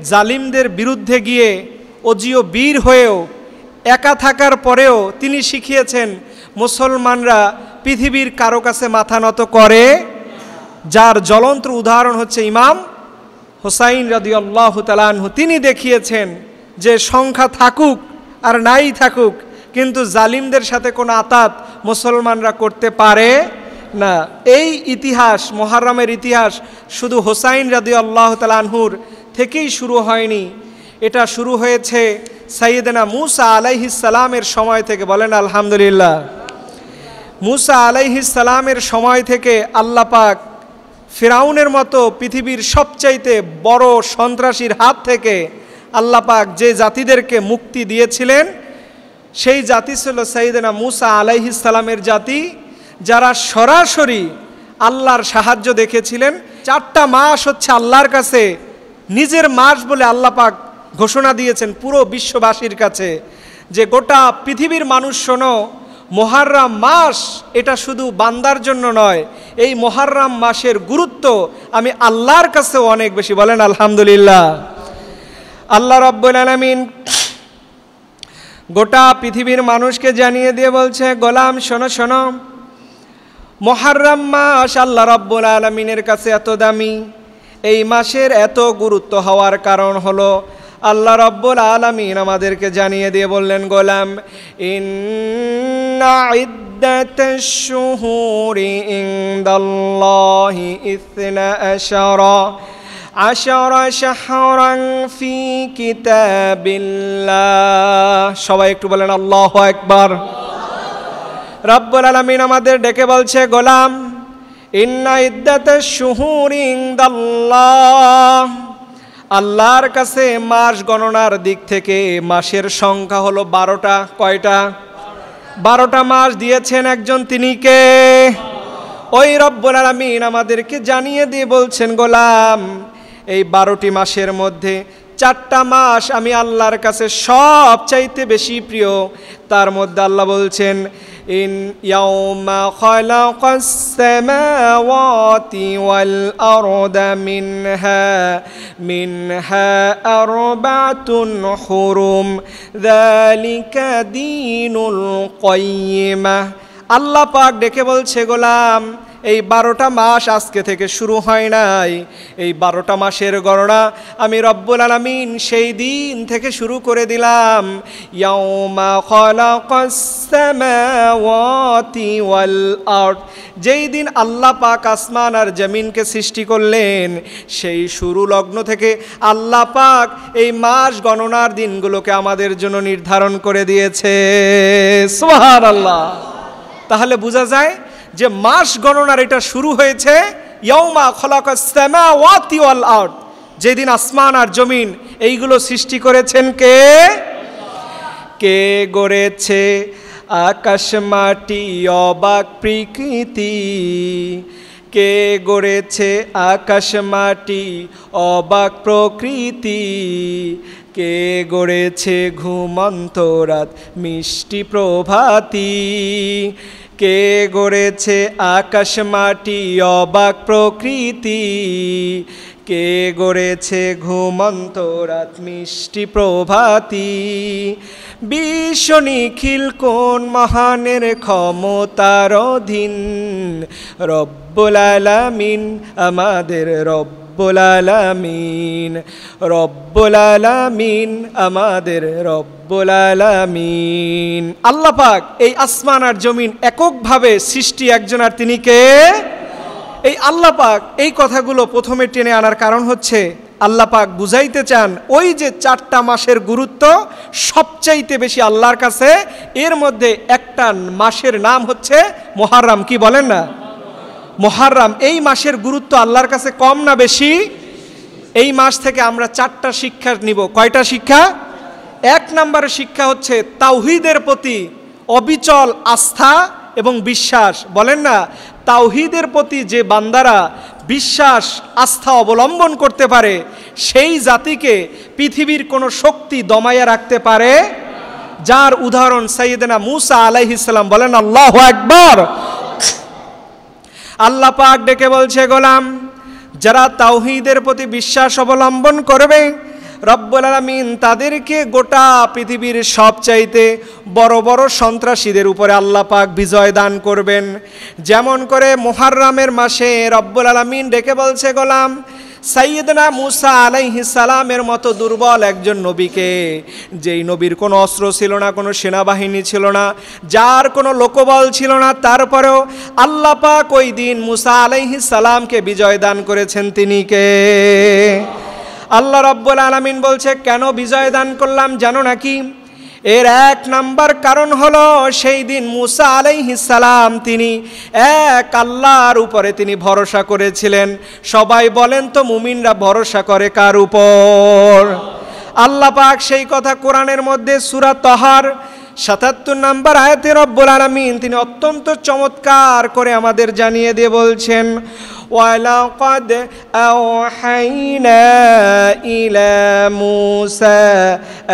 জালিমদের বিরুদ্ধে গিয়ে অজিও বীর হয়েও একা থাকার পরেও তিনি শিখিয়েছেন মুসলমানরা পৃথিবীর কারো কাছে মাথা নত করে, যার জ্বলন্ত উদাহরণ হচ্ছে ইমাম হুসাইন রাদিয়াল্লাহু তাআলা আনহু। তিনি দেখিয়েছেন যে সংখ্যা থাকুক আর নাই থাকুক, কিন্তু জালিমদের সাথে কোনো আতাত মুসলমানরা করতে পারে না। এই ইতিহাস, মুহররমের ইতিহাস শুধু হুসাইন রাদিয়াল্লাহু তাআলা আনহুর থেকেই শুরু হয়নি, এটা শুরু হয়েছে সাইয়েদনা মুসা আলাইহিস সালামের সময় থেকে। বলেন আলহামদুলিল্লাহ। মুসা আলাইহিস সালামের সময় থেকে আল্লাহ পাক ফিরাউনের মতো পৃথিবীর সবচাইতে বড় সন্ত্রাসীর হাত থেকে আল্লাহ পাক যে জাতিদেরকে মুক্তি দিয়েছিলেন, সেই জাতি ছিল সাইয়েদনা মুসা আলাইহিস সালামের জাতি, যারা সরাসরি আল্লাহর সাহায্য দেখেছিলেন। 4টা মাস হচ্ছে আল্লাহর কাছে নিজের মাস বলে আল্লাহ পাক ঘোষণা দিয়েছেন পুরো বিশ্ববাসীর কাছে, যে গোটা পৃথিবীর মানুষ শোনো, মুহররম মাস এটা শুধু বান্দার জন্য নয়, এই মুহররম মাসের গুরুত্ব আমি আল্লাহর কাছেও অনেক বেশি। বলেন আলহামদুলিল্লাহ। আল্লাহ রাব্বুল আলামিন গোটা পৃথিবীর মানুষকে জানিয়ে দিয়ে বলছে, গোলাম শোনো শোনো, মুহররম মাস আল্লাহ রাব্বুল আলামিনের কাছে এত দামি, এই মাসের এত গুরুত্ব হওয়ার কারণ হলো আল্লাহ রাব্বুল আলামিন আমাদেরকে জানিয়ে দিয়ে বললেন, গোলাম ইন্না ইদ্দাতাশ শুহুরি ইনদাল্লাহি ইসনা আশারা শাহরান ফি কিতাবিল্লাহ। সবাই একটু বলেন আল্লাহু আকবার। রাব্বুল আলামিন আমাদের ডেকে বলছে, গোলাম ইন্না ইদ্দাতাশ শুহুরি ইনদাল্লাহ, আল্লাহর কাছে মাস গণনার দিক থেকে মাসের সংখ্যা হলো 12টা। কয়টা? 12টা মাস দিয়েছেন একজন, তিনি কে? ওই রব্বুল আলামিন আমাদেরকে জানিয়ে দিয়ে বলছেন, গোলাম এই 12টি মাসের মধ্যে 4টা মাস আমি আল্লাহর কাছে সবচাইতে বেশি প্রিয়। তার মধ্যে আল্লাহ বলছেন, ইন ইয়াউমা খালাকাস সামাওয়াতি ওয়াল আরদা মিনহা আরবাতুন হুরুম যালিকা দীনুল কাইয়্যিমাহ। আল্লাহ পাক ডেকে বলছে, গোলাম এই 12টা মাস আজকে থেকে শুরু হয় নাই, এই 12টা মাসের গণনা আমি রব্বুল আলামিন সেই দিন থেকে শুরু করে দিলাম। ইয়াউমা খালাকাস সামাওয়াতি ওয়াল আরদ, যেই দিন আল্লাহ পাক আসমান আর জমিনকে সৃষ্টি করলেন, সেই শুরু লগ্ন থেকে আল্লাহ পাক এই মাস গণনার দিনগুলোকে আমাদের জন্য নির্ধারণ করে দিয়েছে। সুবহানাল্লাহ। তাহলে বোঝা যায় যে মাস গণনার এটা শুরু হয়েছে ইয়াউমা খালাকাস সামাওয়াতি ওয়াল আরদ, যেদিন আসমান আর জমিন এইগুলো সৃষ্টি করেছেন কে? কে গড়েছে আকাশ মাটি অবাক প্রকৃতি, কে গড়েছে আকাশ মাটি অবাক প্রকৃতি, কে গড়েছে ঘুমন্ত রাত মিষ্টি প্রভাতী, কে গড়েছে আকাশ মাটি অবাক প্রকৃতি, কে গড়েছে ঘুমন্ত রাত মিষ্টি প্রভাতী। বিশ্ব নিখিল কোন মহানের ক্ষমতার অধীন, রব্বুল আলামিন আমাদের রব্বুল আলামিন, রব্বুল আলামিন আমাদের রব্বুল আলামিন। আল্লাহ পাক এই আসমান আর জমিন এককভাবে সৃষ্টি একজন, আর তিনি কে? এই আল্লাহ পাক। এই কথাগুলো প্রথমে টেনে আনার কারণ হচ্ছে আল্লাহ পাক বুঝাইতে চান ওই যে 4টা মাসের গুরুত্ব সবচাইতে বেশি আল্লাহর কাছে, এর মধ্যে একটা মাসের নাম হচ্ছে মুহররম। কি বলেন না? মুহররম। এই মাসের গুরুত্ব আল্লাহর কাছে কম না বেশি? এই মাস থেকে আমরা 4টা শিক্ষা নিব। কয়টা শিক্ষা? 1 নম্বরের শিক্ষা হচ্ছে তাওহীদের প্রতি অবিচল আস্থা এবং বিশ্বাস। বলেন না, তাওহীদের প্রতি যে বান্দারা বিশ্বাস আস্থা অবলম্বন করতে পারে, সেই জাতিকে পৃথিবীর কোনো শক্তি দমাইয়া রাখতে পারে, যার উদাহরণ সাইয়েদনা মুসা আলাইহিস সালাম। বলেন আল্লাহু আকবার। আল্লাহ পাক ডেকে বলছে, গোলাম যারা তাওহীদের প্রতি বিশ্বাস অবলম্বন করবে, রব্বুল আলামিন তাদেরকে গোটা পৃথিবীর সবচাইতে বড় বড় সন্ত্রাসীদের উপরে আল্লাহ পাক বিজয় দান করবেন। যেমন করে মুহররমের মাসে রব্বুল আলামিন ডেকে বলছে, গোলাম সাইয়্যিদনা মুসা আলাইহিস সালামের মতো দুর্বল একজন নবীকে, যেই নবীর কোনো অস্ত্র ছিল না, কোনো সেনাবাহিনী ছিল না, যার কোনো লোকবল ছিল না, তারপরেও আল্লাহ পাক ওই দিন মুসা আলাইহিস সালামকে বিজয় দান করেছেন। তিনি কে? আল্লাহ রাব্বুল আলামিন বলছে, কেন বিজয় দান করলাম জানো নাকি? এর এক নাম্বার কারণ হলো সেই দিন মুসা আলাইহিস সালাম তিনি এক আল্লাহর উপরে তিনি ভরসা করেছিলেন। সবাই বলেন তো মুমিনরা ভরসা করে কার উপর? আল্লাহ পাক সেই কথা কোরআনের মধ্যে সূরা তাহার ৭৭ নম্বর আয়াতে রব্বুল আলামিন তিনি অত্যন্ত চমৎকার করে আমাদের জানিয়ে দিয়ে বলছেন, ওয়ালাকাদ আওহাইনা ইলা মূসা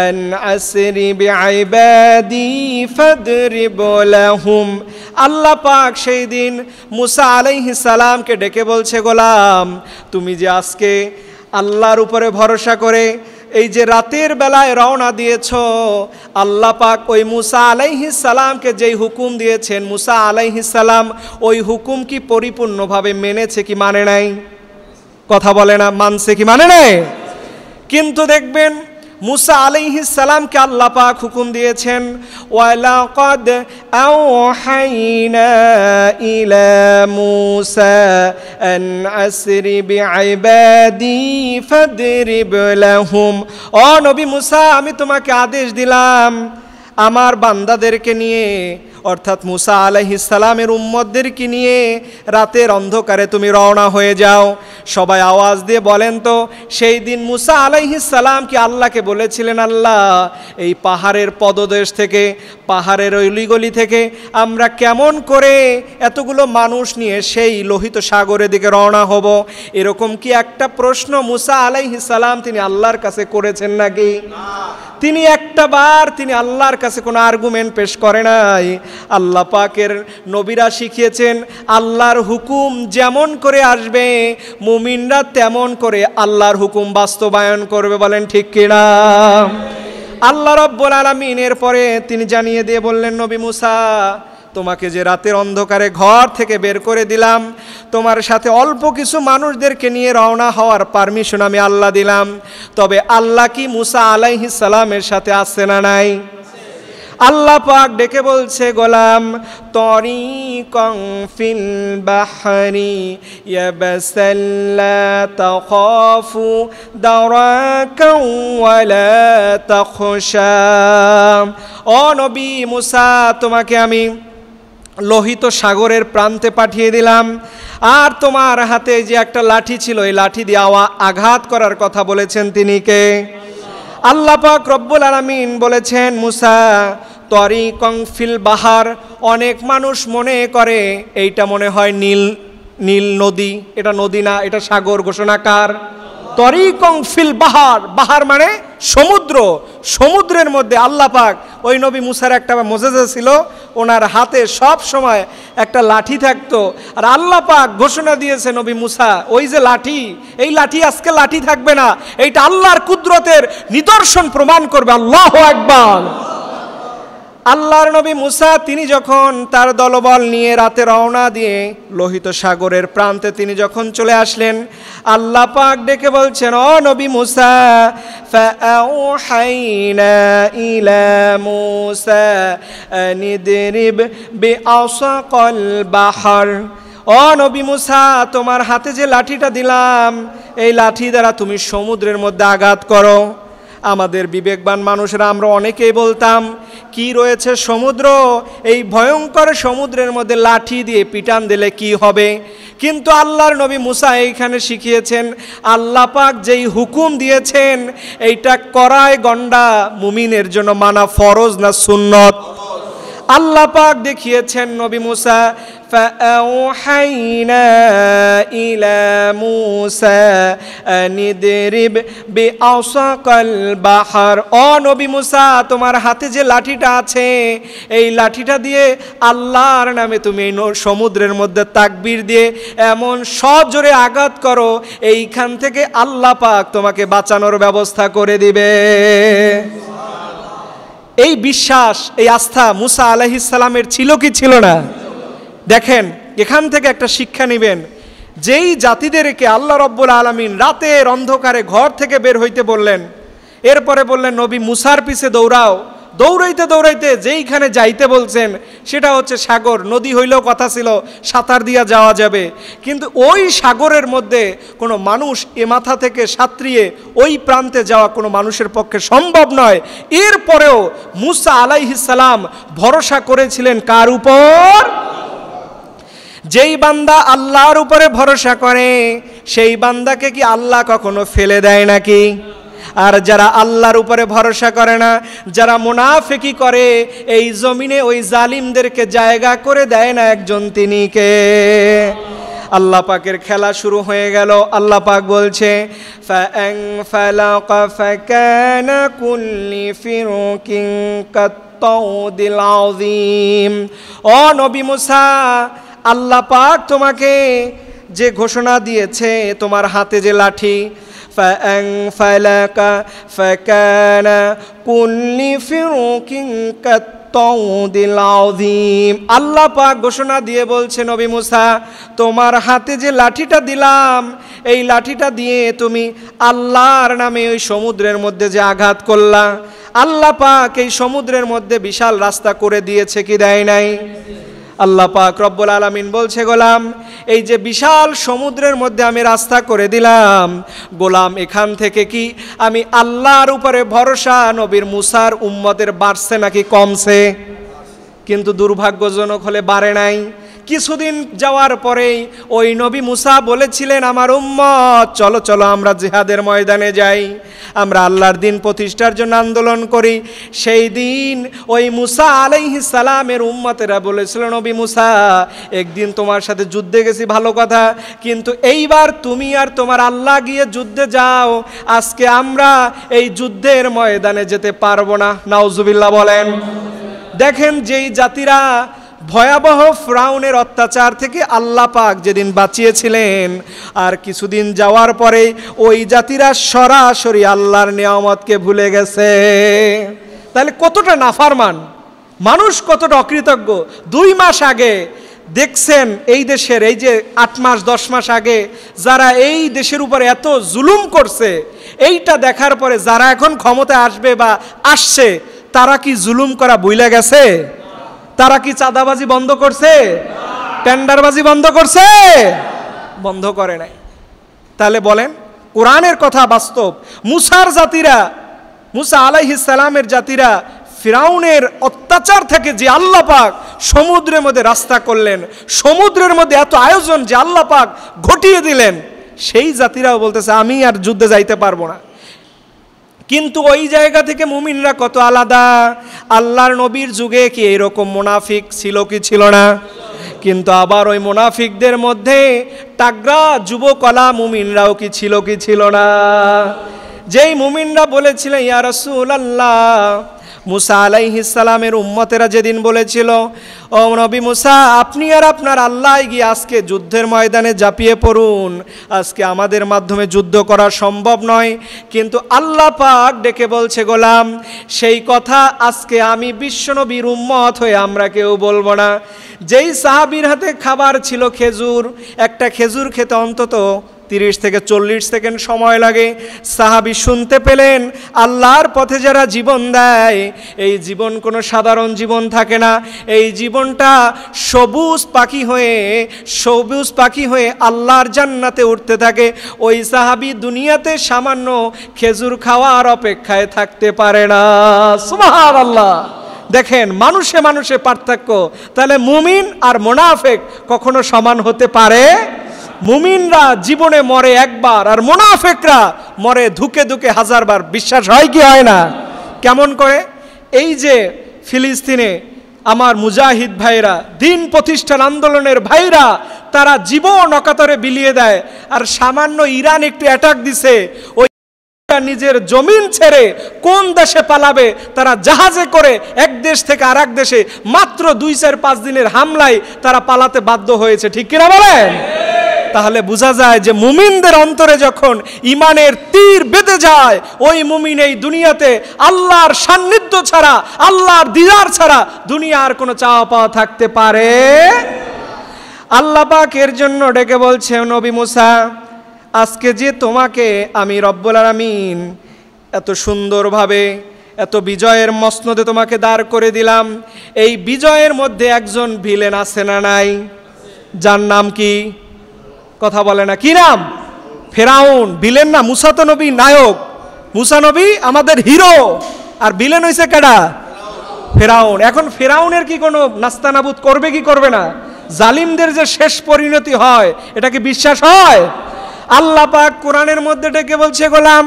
আন আসরি বিইবাদি ফাদরিব লাহুম। আল্লাহ পাক সেই দিন মূসা আলাইহিস সালামকে ডেকে বলছে, গোলাম তুমি যে আজকে আল্লাহর উপরে ভরসা করে এই যে রাতের বেলায় রওনা দিয়েছ, আল্লাহ পাক ওই মুসা আলাইহিস সালামকে যেই হুকুম দিয়েছেন, মুসা আলাইহিস সালাম ওই হুকুম কি পরিপূর্ণভাবে মেনেছে কি মানে নাই? কথা বলে না, মানছে কি মানে নাই? কিন্তু দেখবেন মুসা আলাইহিস সালামকে আল্লাহ পাক হুকুম দিয়েছেন, ওয়ালাকাদ আওহাইনা ইলা মূসা আন আসরি বিইবাদি ফাদরিব লাহুম। ও নবী মুসা, আমি তোমাকে আদেশ দিলাম আমার বান্দাদেরকে নিয়ে, অর্থাৎ মুসা আলাইহিস সালামের উম্মতদেরকে নিয়ে রাতের অন্ধকারে তুমি রওনা হয়ে যাও। সবাই আওয়াজ দিয়ে বলেন তো, সেই দিন মুসা আলাইহিস সালাম কি আল্লাহকে বলেছিলেন, আল্লাহ এই পাহাড়ের পদদেশ থেকে, পাহাড়ের অলিগলি থেকে আমরা কেমন করে এতগুলো মানুষ নিয়ে সেই লোহিত সাগরের দিকে রওনা হব? এরকম কি একটা প্রশ্ন মুসা আলাইহিস সালাম তিনি আল্লাহর কাছে করেছেন নাকি? তিনি একটা বার তিনি আল্লাহর কাছে কোনো আর্গুমেন্ট পেশ করে নাই। আল্লাহ পাকের নবীরা শিখিয়েছেন আল্লাহর হুকুম যেমন করে আসবে মুমিনরা তেমন করে আল্লাহর হুকুম বাস্তবায়ন করবে। বলেন ঠিক কিনা? আল্লাহ রাব্বুল আলামিন এর পরে তিনি জানিয়ে দিয়ে বললেন, নবী মুসা তোমাকে যে রাতের অন্ধকারে ঘর থেকে বের করে দিলাম, তোমার সাথে অল্প কিছু মানুষদেরকে নিয়ে রওনা হওয়ার পারমিশন আমি আল্লাহ দিলাম। তবে আল্লাহ কি মুসা আলাইহিস সালামের সাথে আছে না নাই? আল্লাহ পাক ডেকে বলছে, গোলাম তরিকং ফিল বাহরি ইয়াবসাল্লা তাখাফু দারাকাও ওয়ালা তাখশা। ও নবী মুসা, তোমাকে আমি লোহিত সাগরের প্রান্তে পাঠিয়ে দিলাম, আর তোমার হাতে যে একটা লাঠি ছিল এই লাঠি দিয়ে আঘাত করার কথা বলেছেন তিনি কে? আল্লাহ পাক রব্বুল আলামিন বলেছেন, মুসা তরিকং ফিল বাহার। অনেক মানুষ মনে করে এইটা মনে হয় নীল নদী, এটা নদী না, এটা সাগর। ঘোষণাকার তরিকং ফিল বাহার, বাহার মানে সমুদ্র। সমুদ্রের মধ্যে আল্লাহ পাক ওই নবী মুসার একটা মোজেজা ছিল, ওনার হাতে সব সময় একটা লাঠি থাকতো। আর আল্লাহ পাক ঘোষণা দিয়েছে, নবী মুসা ওই যে লাঠি, এই লাঠি আজকে লাঠি থাকবে না, এইটা আল্লাহর কুদরতের নিদর্শন প্রমাণ করবে। আল্লাহু আকবার। আল্লাহর নবী মুসা তিনি যখন তার দলবল নিয়ে রাতে রওনা দিয়ে লোহিত সাগরের প্রান্তে তিনি যখন চলে আসলেন, আল্লাহ পাক ডেকে বলছেন, ও নবী মুসা ফাআউহাইনা ইলা মূসা আনিদরিব বিআসাকাল বাহর। ও নবী মুসা, তোমার হাতে যে লাঠিটা দিলাম এই লাঠি দ্বারা তুমি সমুদ্রের মধ্যে আঘাত করো। আমাদের বিবেকবান মানুষরা আমরা অনেকেই বলতাম কি রয়েছে সমুদ্র, এই ভয়ঙ্কর সমুদ্রের মধ্যে লাঠি দিয়ে পিটান দিলে কি হবে? কিন্তু আল্লাহর নবী মুসা এইখানে শিখিয়েছেন আল্লাহ পাক যেই হুকুম দিয়েছেন এইটা করায় গন্ডা মুমিনের জন্য মানা ফরজ না সুন্নত? আল্লাহ পাক দেখিয়েছেন নবী মুসা ফাআউহাইনা ইলা মূসা আনিদরিব বিআসাকাল বাহর। ও নবী মুসা, তোমার হাতে যে লাঠিটা আছে এই লাঠিটা দিয়ে আল্লাহর নামে তুমি এই সমুদ্রের মধ্যে তাকবীর দিয়ে এমন সজোরে আঘাত করো, এইখান থেকে আল্লাহ পাক তোমাকে বাঁচানোর ব্যবস্থা করে দিবে। এই বিশ্বাস, এই আস্থা মুসা আলাইহিস সালামের ছিল কি ছিল না? দেখেন, এখান থেকে একটা শিক্ষা নেবেন। যেই জাতিদেরকে আল্লাহ রব্বুল আলামিন রাতের অন্ধকারে ঘর থেকে বের হইতে বললেন, এরপরে বললেন নবী মুসার পিছে দৌড়াও, দৌড়াইতে দৌড়াইতে যেইখানে যাইতে বলছেন সেটা হচ্ছে সাগর। নদী হইলেও কথা ছিল সাঁতার দিয়া যাওয়া যাবে, কিন্তু ওই সাগরের মধ্যে কোনো মানুষ এ মাথা থেকে সাঁতরিয়ে ওই প্রান্তে যাওয়া কোনো মানুষের পক্ষে সম্ভব নয়। এরপরেও মুসা আলাইহিস সালাম ভরসা করেছিলেন কার উপর? যেই বান্দা আল্লাহর উপরে ভরসা করে সেই বান্দাকে কি আল্লাহ কখনো ফেলে দেয় নাকি? আর যারা আল্লাহর উপরে ভরসা করে না, যারা মুনাফিকি করে, এই জমিনে ওই জালিমদেরকে জায়গা করে দেয় না একজন, তিনি কে? আল্লাহ পাকের খেলা শুরু হয়ে গেল। আল্লাহ পাক বলছে ফালাকা ফাকানা কুল্লি ফিরকিন কাত্তাউদিল আযীম। ও নবী মুসা, আল্লাহ পাক তোমাকে যে ঘোষণা দিয়েছে, তোমার হাতে যে লাঠি, ফালাকা ফাকানা কুল্লি ফিরকিন কাত্তাউদিল আযীম। আল্লাহ পাক ঘোষণা দিয়ে বলছে নবী মুসা, তোমার হাতে যে লাঠিটা দিলাম এই লাঠিটা দিয়ে তুমি আল্লাহর নামে ওই সমুদ্রের মধ্যে যে আঘাত করলা, আল্লাহ পাক এই সমুদ্রের মধ্যে বিশাল রাস্তা করে দিয়েছে কি দেয় নাই? আল্লাহ পাক রব্বুল আলামিন বলছে, গোলাম এই যে বিশাল সমুদ্রের মধ্যে আমি রাস্তা করে দিলাম, গোলাম এখান থেকে কি আমি আল্লাহর উপরে ভরসা নবীর মুসার উম্মতের বাড়ছে নাকি কমছে? কিন্তু দুর্ভাগ্যজনক হলে বাড়ে নাই। কিছুদিন যাওয়ার পরেই ওই নবী মুসা বলেছিলেন, আমার উম্মত চলো চলো আমরা জিহাদের ময়দানে যাই, আমরা আল্লাহর দিন প্রতিষ্ঠার জন্য আন্দোলন করি। সেই দিন ওই মুসা আলাইহিস সালামের উম্মতেরা বলেছিল, নবী মুসা একদিন তোমার সাথে যুদ্ধে গেছি ভালো কথা, কিন্তু এইবার তুমি আর তোমার আল্লাহ গিয়ে যুদ্ধে যাও, আজকে আমরা এই যুদ্ধের ময়দানে যেতে পারবো না। নাউজুবিল্লাহ বলেন। দেখেন, যেই জাতিরা ভয়াবহ ফিরআউনের অত্যাচার থেকে আল্লাহ পাক যেদিন বাঁচিয়েছিলেন, আর কিছুদিন যাওয়ার পরে ওই জাতিরা সরাসরি আল্লাহর নিয়ামতকে ভুলে গেছে। তাহলে কতটা নাফরমান মানুষ, কতটা অকৃতজ্ঞ। 2 মাস আগে দেখছেন এই দেশের, এই যে 8 মাস 10 মাস আগে যারা এই দেশের উপরে এত জুলুম করছে, এইটা দেখার পরে যারা এখন ক্ষমতায় আসবে বা আসছে, তারা কি জুলুম করা ভুলে গেছে? তারা কি চাঁদাবাজি বন্ধ করছে? টেন্ডারবাজি বন্ধ করছে? বন্ধ করে নাই। তাহলে বলেন, কোরআনের কথা বাস্তব। মুসার জাতিরা, মুসা আলাইহিস সালামের জাতিরা ফিরআউনের অত্যাচার থেকে যে আল্লাহ পাক সমুদ্রের মধ্যে রাস্তা করলেন, সমুদ্রের মধ্যে এত আয়োজন যে আল্লাহ পাক ঘটিয়ে দিলেন, সেই জাতিরাও বলতেছে আমি আর যুদ্ধে যাইতে পারবো না। কিন্তু ওই জায়গা থেকে মুমিনরা কত আলাদা। আল্লাহর নবীর যুগে কি এরকম মুনাফিক ছিল কি ছিল না? কিন্তু আবার ওই মুনাফিকদের মধ্যে তাগড়া যুবকলা মুমিনরাও কি ছিল না? যেই মুমিনরা বলেছিলেন ইয়া রাসূলুল্লাহ, মুসা আলাইহিস সালামের উম্মতেরা যেদিন বলেছিল, ও নবী মুসা আপনি আর আপনার আল্লাহ গিয়ে আজকে যুদ্ধের ময়দানে ঝাঁপিয়ে পড়ুন, আজকে আমাদের মাধ্যমে যুদ্ধ করা সম্ভব নয়। কিন্তু আল্লাহ পাক ডেকে বলছে, গোলাম সেই কথা আজকে আমি বিশ্বনবীর উম্মত হয়ে আমরা কেউ বলবো না। যেই সাহাবীর হাতে খাবার ছিল খেজুর, একটা খেজুর খেতে অন্তত 30 থেকে 40 সেকেন্ড সময় লাগে। সাহাবী শুনতে পেলেন আল্লাহর পথে যারা জীবন দেয়, এই জীবন কোনো সাধারণ জীবন থাকে না, এই জীবনটা সবুজ পাখি হয়ে আল্লাহর জান্নাতে উঠতে থাকে। ওই সাহাবী দুনিয়াতে সামান্য খেজুর খাওয়ার অপেক্ষায় থাকতে পারে না। সুবহানাল্লাহ। দেখেন, মানুষে মানুষে পার্থক্য। তাহলে মুমিন আর মুনাফিক কখনো সমান হতে পারে? মুমিনরা জীবনে মরে একবার, আর মুনাফিকরা মরে ধুকে ধুকে 1000 বার। বিশ্বাস হয় কি হয় না? কেমন করে? এই যে ফিলিস্তিনে আমার মুজাহিদ ভাইরা, দিন প্রতিষ্ঠান আন্দোলনের ভাইরা, তারা জীবন অকাতরে বিলিয়ে দেয়। আর সামান্য ইরান একটু অ্যাটাক দিছে, ওই নিজের জমিন ছেড়ে কোন দেশে পালাবে, তারা জাহাজে করে এক দেশ থেকে আর এক দেশে মাত্র 2-4-5 দিনের হামলায় তারা পালাতে বাধ্য হয়েছে। ঠিক কিনা বলেন? তাহলে বোঝা যায় যে মুমিনদের অন্তরে যখন ইমানের তীর বেঁধে যায়, ওই মুমিন এই দুনিয়াতে আল্লাহর সান্নিধ্য ছাড়া, আল্লাহর দিদার ছাড়া দুনিয়ার কোনো চাওয়া পাওয়া থাকতে পারে। আল্লাহ পাক এর জন্য ডেকে বলছে, নবী মুসা, আজকে যে তোমাকে আমি রব্বুল আলামিন এত সুন্দরভাবে, এত বিজয়ের মসনদে তোমাকে দাঁড় করে দিলাম, এই বিজয়ের মধ্যে একজন ভিলেন আছে না নাই? যার নাম কি? কথা বলে না, কি নাম? ফেরাউন। ভিলেন না, মুসা তো নবী নায়ক, মুসা নবী আমাদের হিরো, আর ভিলেন হইছে কেডা? ফেরাউন। এখন ফেরাউনের কি কোনো নাস্তানাবুদ করবে কি করবে না? জালিমদের যে শেষ পরিণতি হয়, এটা কি বিশ্বাস হয়? আল্লাহ পাক কোরআনের মধ্যে ডেকে বলছে, গোলাম,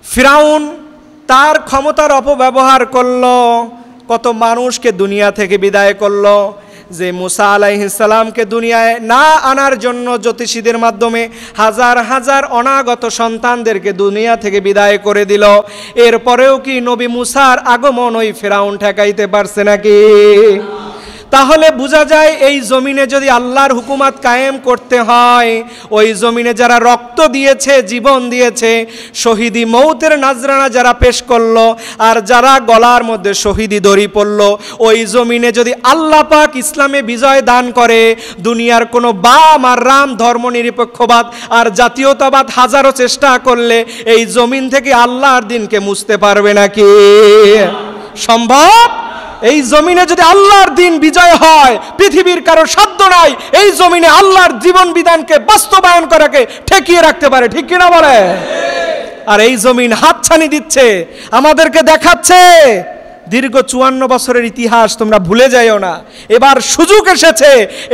ফিরাউন তার ক্ষমতার অপব্যবহার করলো, কত মানুষকে দুনিয়া থেকে বিদায় করলো। যে মুসা আলাইহিস সালামকে দুনিয়ায় না আনার জন্য জ্যোতিষীদের মাধ্যমে হাজার হাজার অনাগত সন্তানদেরকে দুনিয়া থেকে বিদায় করে দিল, এরপরেও কি নবী মুসার আগমন ওই ফিরাউন ঠেকাইতে পারছে নাকি? তাহলে বোঝা যায় এই জমিনে যদি আল্লাহর হুকুমত কায়েম করতে হয়, ওই জমিনে যারা রক্ত দিয়েছে, জীবন দিয়েছে, শহীদি মৌতের নাজরানা যারা পেশ করলো, আর যারা গলার মধ্যে শহীদি দড়ি পড়লো, ওই জমিনে যদি আল্লাহ পাক ইসলামে বিজয় দান করে, দুনিয়ার কোনো বাম আর রাম, ধর্ম নিরপেক্ষবাদ আর জাতীয়তাবাদ হাজারো চেষ্টা করলে এই জমিন থেকে আল্লাহর দিনকে মুছতে পারবে নাকি? সম্ভব? এই জমিনে যদি আল্লাহর দিন বিজয় হয়, পৃথিবীর কারো সাধ্য নাই এই জমিনে আল্লাহর জীবন বিধানকে বাস্তবায়ন করাকে ঠেকিয়ে রাখতে পারে। ঠিক কিনা বলে? আর এই জমিন হাতছানি দিচ্ছে, আমাদেরকে দেখাচ্ছে দীর্ঘ 54 বছরের ইতিহাস তোমরা ভুলে যাইও না। এবার সুযোগ এসেছে,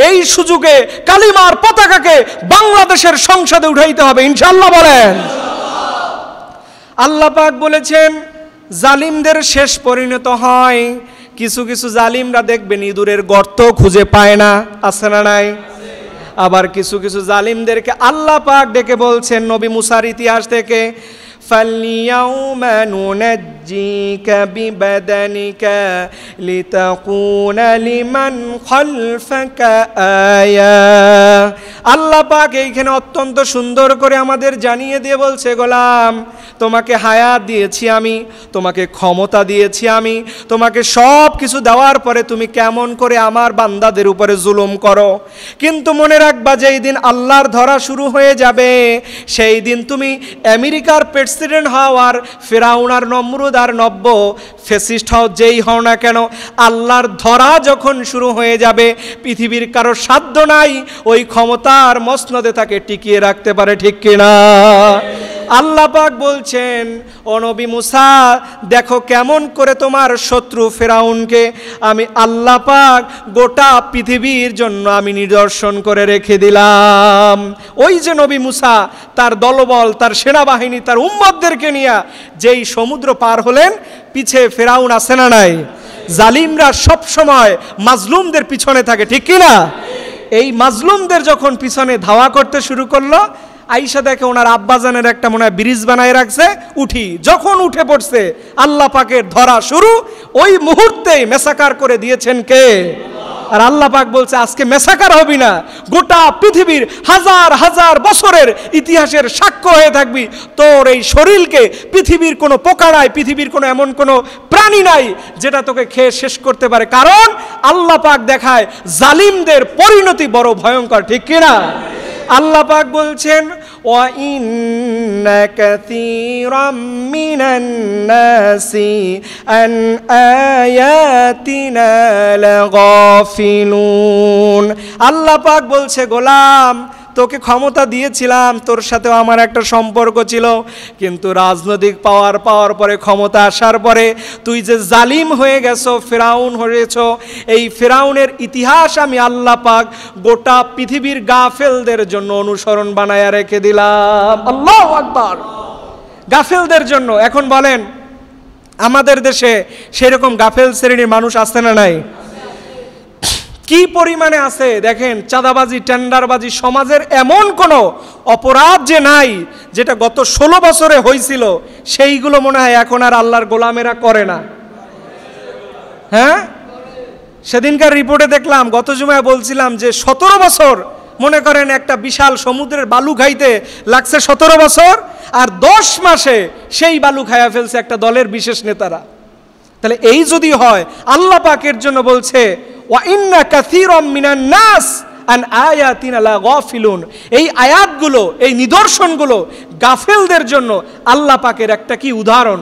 এই সুযোগে কালিমার পতাকাকে বাংলাদেশের সংসদে উঠাইতে হবে, ইনশাআল্লাহ বলেন। আল্লাহ পাক বলেছেন, জালিমদের শেষ পরিণত হয়, কিছু কিছু জালিমরা দেখবেন ইঁদুরের গর্ত খুঁজে পায় না, আছে না নাই? আবার কিছু কিছু জালিমদেরকে আল্লাহ পাক ডেকে বলছেন নবী মুসার ইতিহাস থেকে, ফালইয়াউমা নুনাজ্জিকা বিবাদানিকা লিতাকুনা লিমান খালফাকা আয়া। আল্লাহ পাক এইখানে অত্যন্ত সুন্দর করে আমাদের জানিয়ে দিয়ে বলছে, গোলাম, তোমাকে হায়াত দিয়েছি আমি, তোমাকে ক্ষমতা দিয়েছি আমি, তোমাকে সব কিছু দেওয়ার পরে তুমি কেমন করে আমার বান্দাদের উপরে জুলুম করো। কিন্তু মনে রাখবা, যেই দিন আল্লাহর ধরা শুরু হয়ে যাবে, সেই দিন তুমি আমেরিকার প্রেসিডেন্ট হও আর ফেরাউন আর নমরুদ আর নব্য ফ্যাসিস্ট হও, যেই হও না কেন, আল্লাহর ধরা যখন শুরু হয়ে যাবে, পৃথিবীর কারো সাধ্য নাই ওই ক্ষমতার মসনদে তাকে টিকিয়ে রাখতে পারে। ঠিক কিনা? আল্লাহ পাক বলছেন, ও নবী মুসা, দেখো কেমন করে তোমার শত্রু ফেরাউনকে আমি আল্লাহ পাক গোটা পৃথিবীর জন্য আমি নিদর্শন করে রেখে দিলাম। ওই যে নবী মুসা তার দলবল, তার সেনাবাহিনী, তার উম্মতদেরকে নিয়ে যেই সমুদ্র পার হলেন, পিছে ফেরাউন আছে না নাই? জালিমরা সব সময় মাজলুমদের পিছনে থাকে, ঠিক কিনা? এই মাজলুমদের যখন পিছনে ধাওয়া করতে শুরু করলো, আইসা দেখে ওনার আব্বাজানের একটা মনে হয় ব্রিজ বানায় রাখছে, উঠি, যখন উঠে পড়ছে আল্লাহ পাকের ধরা শুরু, ওই মুহূর্তেই মেসাকার করে দিয়েছেন কে? আর আল্লাহ পাক বলছে, আজকে মেসাকার হবি না, গোটা পৃথিবীর হাজার হাজার বছরের ইতিহাসের সাক্ষ্য হয়ে থাকবি। তোর এই শরীরকে পৃথিবীর কোনো পোকা নাই, পৃথিবীর কোনো এমন কোনো প্রাণী নাই যেটা তোকে খেয়ে শেষ করতে পারে। কারণ আল্লাহ পাক দেখায় জালিমদের পরিণতি বড় ভয়ঙ্কর। ঠিক কিনা? আল্লাহ পাক বলছেন, ওয়া ইন্না কাসীরাম মিনান নাসি আন আয়াতিনা লাগাফিলুন। আল্লাহ পাক বলছে, গোলাম, তোকে ক্ষমতা দিয়েছিলাম, তোর সাথেও আমার একটা সম্পর্ক ছিল, কিন্তু রাজনৈতিক পাওয়ার পরে, ক্ষমতা আসার পরে তুই যে জালিম হয়ে গেছো, ফেরাউন হয়েছো, এই ফেরাউনের ইতিহাস আমি আল্লাহ পাক গোটা পৃথিবীর গাফেলদের জন্য অনুসরণ বানায়া রেখে দিলাম। আল্লাহু আকবার। গাফেলদের জন্য। এখন বলেন, আমাদের দেশে সেরকম গাফেল শ্রেণীর মানুষ আছে না নাই? কি পরিমাণে আছে দেখেন। চাঁদাবাজি, টেন্ডারবাজি, সমাজের এমন কোনো অপরাধ যে নাই যেটা গত 16 বছরে হয়েছিল সেইগুলো মনে হয় এখন আর আল্লাহর গোলামেরা করে না। হ্যাঁ, সেদিনকার রিপোর্টে দেখলাম, গত জুমায় বলছিলাম যে 17 বছর, মনে করেন একটা বিশাল সমুদ্রের বালু খাইতে লাগছে 17 বছর, আর 10 মাসে সেই বালু খাইয়া ফেলছে একটা দলের বিশেষ নেতারা। তাহলে এই যদি হয়, আল্লাহ পাকের জন্য বলছে ওয়া ইন্না কাসীরাম মিনান নাস আন আয়াতিনা লা গাফিলুন, এই আয়াতগুলো, এই নিদর্শনগুলো গাফেলদের জন্য আল্লাহ পাকের একটা কি উদাহরণ।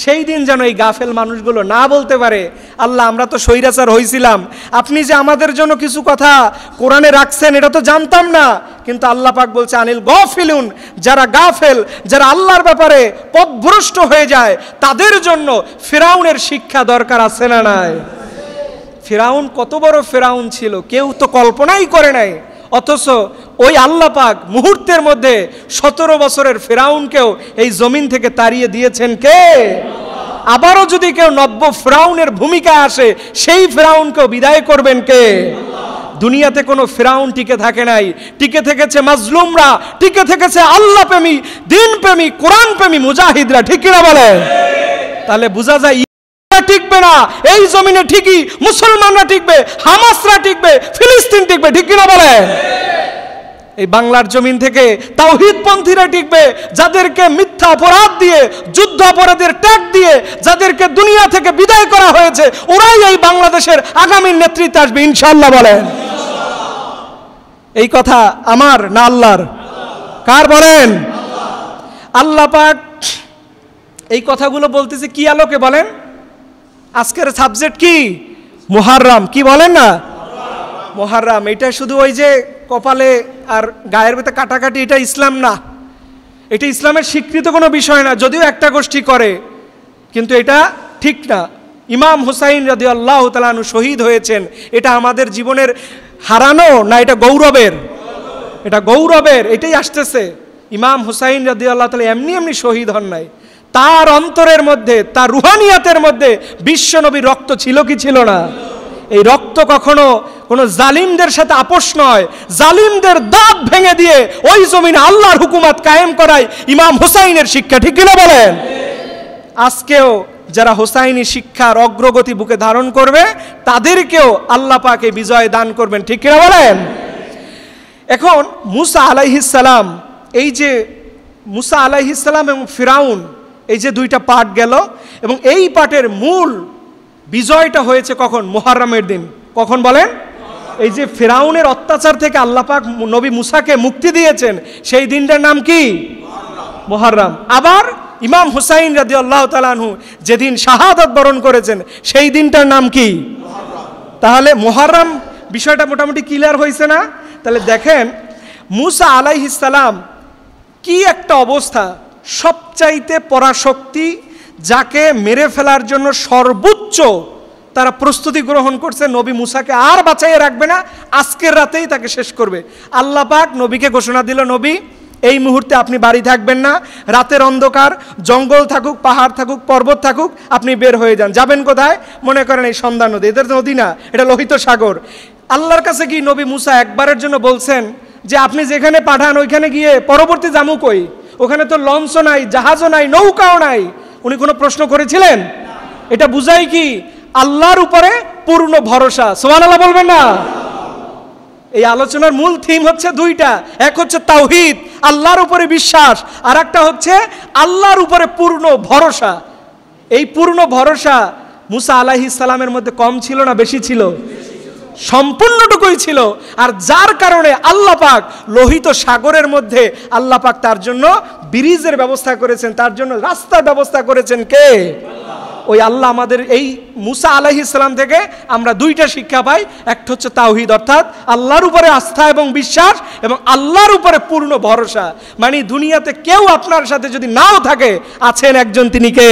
সেই দিন যেন এই গাফেল মানুষগুলো না বলতে পারে, আল্লাহ আমরা তো স্বৈরাচার হয়েছিলাম, আপনি যে আমাদের জন্য কিছু কথা কোরআনে রাখছেন এটা তো জানতাম না। কিন্তু আল্লাহ পাক বলছে আনিল গাফিলুন, যারা গাফেল, যারা আল্লাহর ব্যাপারে পথভ্রষ্ট হয়ে যায়, তাদের জন্য ফিরাউনের শিক্ষা দরকার আছে না নাই? ফিরাউন কত বড় ফিরাউন ছিল কেউ তো কল্পনাই করে নাই, অথচ ওই আল্লাহ পাক মুহূর্তের মধ্যে 17 বছরের ফিরাউনকেও এই জমিন থেকে তাড়িয়ে দিয়েছেন কে? আবারও যদি কেউ নব্য ফিরাউনের ভূমিকা আসে, সেই ফিরাউনকেও বিদায় করবেন কে? দুনিয়াতে কোনো ফিরাউন টিকে থাকে নাই, টিকে থেকেছে মাজলুমরা, টিকে থেকেছে আল্লাহ প্রেমী, দিন প্রেমী, কোরআন প্রেমী মুজাহিদরা। ঠিক কিনা বলে? তাহলে বোঝা যায় টিকবে না এই জমিনে, ঠিকই মুসলমানরা টিকবে, হামাসরা টিকবে, ফিলিস্তিন টিকবে। ঠিক কিনা বলে? এই বাংলার জমিন থেকে তাওহীদপন্থীরা টিকবে, যাদেরকে মিথ্যা অপরাধ দিয়ে, যুদ্ধ অপরাধের ট্যাগ দিয়ে যাদেরকে দুনিয়া থেকে বিদায় করা হয়েছে, ওরাই এই বাংলাদেশের আগামী নেতৃত্বে আসবে ইনশাআল্লাহ। বলেন এই কথা আমার না আল্লাহর? কার বলেন? আল্লাহ পাক এই কথাগুলো বলতেছে কি আলোকে বলেন? আজকের সাবজেক্ট কি? মুহররম। কি বলেন না? মুহররম। এটা শুধু ওই যে কপালে আর গায়ের ভিতরে কাটাকাটি, এটা ইসলাম না, এটা ইসলামের স্বীকৃত কোনো বিষয় না, যদিও একটা গোষ্ঠী করে, কিন্তু এটা ঠিক না। ইমাম হুসাইন রাদিয়াল্লাহু তাআলা আনহু শহীদ হয়েছেন, এটা আমাদের জীবনের হারানো না, এটা গৌরবের, এটা গৌরবের। এটাই আসতেছে। ইমাম হুসাইন রাদিয়াল্লাহু তাআলা এমনি এমনি শহীদ হন নাই, তার অন্তরের মধ্যে, তার রুহানিয়াতের মধ্যে বিশ্বনবীর রক্ত ছিল কি ছিল না? এই রক্ত কখনো কোনো জালিমদের সাথে আপোষ নয়, জালিমদের দাঁত ভেঙে দিয়ে ওই জমিনে আল্লাহর হুকুমত কায়েম করাই ইমাম হুসাইনের শিক্ষা। ঠিক কিনা বলেন? আজকেও যারা হুসাইনি শিক্ষার অগ্রগতি বুকে ধারণ করবে, তাদেরকেও আল্লাহ পাক এই বিজয় দান করবেন। ঠিক কিনা বলেন? এখন মুসা আলাইহিস সালাম, এই যে মুসা আলাইহিস সালাম এবং ফিরাউন, এই যে দুইটা পাঠ গেল, এবং এই পাঠের মূল বিজয়টা হয়েছে কখন? মুহররমের দিন। কখন বলেন? এই যে ফিরাউনের অত্যাচার থেকে আল্লাহ পাক নবী মুসাকে মুক্তি দিয়েছেন, সেই দিনটার নাম কি? মুহররম। আবার ইমাম হুসাইন রাদিয়াল্লাহু তাআলা আনহু যেদিন শাহাদাত বরণ করেছেন, সেই দিনটার নাম কি? তাহলে মুহররম বিষয়টা মোটামুটি ক্লিয়ার হয়েছে না? তাহলে দেখেন মুসা আলাইহিস সালাম কি একটা অবস্থা, সবচাইতে পরাশক্তি, যাকে মেরে ফেলার জন্য সর্বোচ্চ তারা প্রস্তুতি গ্রহণ করছে, নবী মুসাকে আর বাঁচাইয়ে রাখবে না, আজকের রাতেই তাকে শেষ করবে। আল্লাহ পাক নবীকে ঘোষণা দিল, নবী এই মুহূর্তে আপনি বাড়ি থাকবেন না, রাতের অন্ধকার, জঙ্গল থাকুক, পাহাড় থাকুক, পর্বত থাকুক, আপনি বের হয়ে যান। যাবেন কোথায়? মনে করেন এই সন্ধ্যা নদী, এদের নদী না, এটা লোহিত সাগর। আল্লাহর কাছে কি নবী মুসা একবারের জন্য বলছেন যে আপনি যেখানে পাঠান ওইখানে গিয়ে পরবর্তী জামু কই? ওখানে তো লঞ্চও নাই, জাহাজও নাই, নৌকাও নাই। উনি কোনো প্রশ্ন করেছিলেন? এটা বুঝাই কি? আল্লাহর উপরে পূর্ণ ভরসা। সুবহানাল্লাহ বলবেন না? এই আলোচনার মূল থিম হচ্ছে দুইটা, এক হচ্ছে তাওহীদ, আল্লাহর উপরে বিশ্বাস, আর একটা হচ্ছে আল্লাহর উপরে পূর্ণ ভরসা। এই পূর্ণ ভরসা মুসা আলাইহিস সালামের মধ্যে কম ছিল না বেশি ছিল? সম্পূর্ণটুকুই ছিল। আর যার কারণে আল্লাহ পাক লোহিত সাগরের মধ্যে আল্লাহ পাক তার জন্য ব্রিজের ব্যবস্থা করেছেন, তার জন্য রাস্তার ব্যবস্থা করেছেন কে? ওই আল্লাহ। আমাদের এই মুসা আলাইহিস সালাম থেকে আমরা দুইটা শিক্ষা পাই, একটা হচ্ছে তাওহীদ, অর্থাৎ আল্লাহর উপরে আস্থা এবং বিশ্বাস, এবং আল্লাহর উপরে পূর্ণ ভরসা। মানে দুনিয়াতে কেউ আপনার সাথে যদি নাও থাকে, আছেন একজন, তিনি কে?